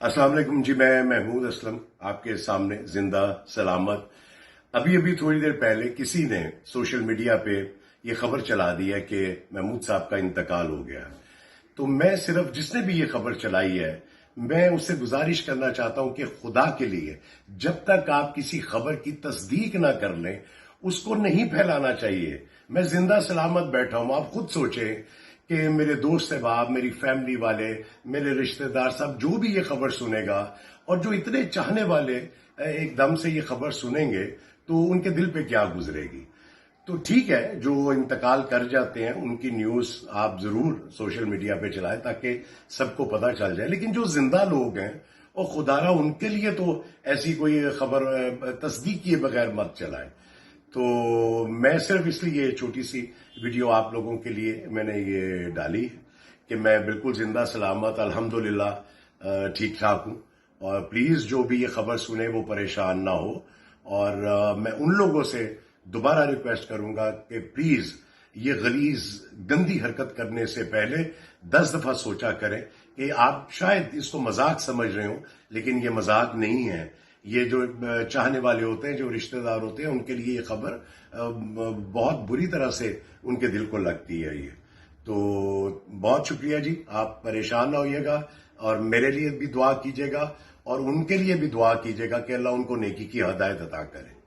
अस्सलाम वालेकुम जी। मैं महमूद असलम आपके सामने जिंदा सलामत। अभी थोड़ी देर पहले किसी ने सोशल मीडिया पे ये खबर चला दी है कि महमूद साहब का इंतकाल हो गया। तो मैं सिर्फ जिसने भी ये खबर चलाई है, मैं उससे गुजारिश करना चाहता हूं कि खुदा के लिए जब तक आप किसी खबर की तस्दीक ना कर लें, उसको नहीं फैलाना चाहिए। मैं जिंदा सलामत बैठा हूं, आप खुद सोचें कि मेरे दोस्त अहबाब, मेरी फैमिली वाले, मेरे रिश्तेदार साहब जो भी ये खबर सुनेगा और जो इतने चाहने वाले एकदम से ये खबर सुनेंगे तो उनके दिल पे क्या गुजरेगी। तो ठीक है, जो इंतकाल कर जाते हैं उनकी न्यूज आप जरूर सोशल मीडिया पे चलाएं ताकि सबको पता चल जाए, लेकिन जो जिंदा लोग हैं और खुदारा उनके लिए तो ऐसी कोई खबर तस्दीक किए बगैर मत चलाएं। तो मैं सिर्फ इसलिए ये छोटी सी वीडियो आप लोगों के लिए मैंने ये डाली कि मैं बिल्कुल जिंदा सलामत अल्हम्दुलिल्लाह ठीक ठाक हूं। और प्लीज जो भी ये खबर सुने वो परेशान ना हो। और मैं उन लोगों से दोबारा रिक्वेस्ट करूंगा कि प्लीज ये गलीज गंदी हरकत करने से पहले 10 दफा सोचा करें कि आप शायद इसको मजाक समझ रहे हो, लेकिन ये मजाक नहीं है। ये जो चाहने वाले होते हैं, जो रिश्तेदार होते हैं, उनके लिए ये खबर बहुत बुरी तरह से उनके दिल को लगती है। ये तो बहुत शुक्रिया जी, आप परेशान ना होइएगा और मेरे लिए भी दुआ कीजिएगा और उनके लिए भी दुआ कीजिएगा कि अल्लाह उनको नेकी की हिदायत अता करे।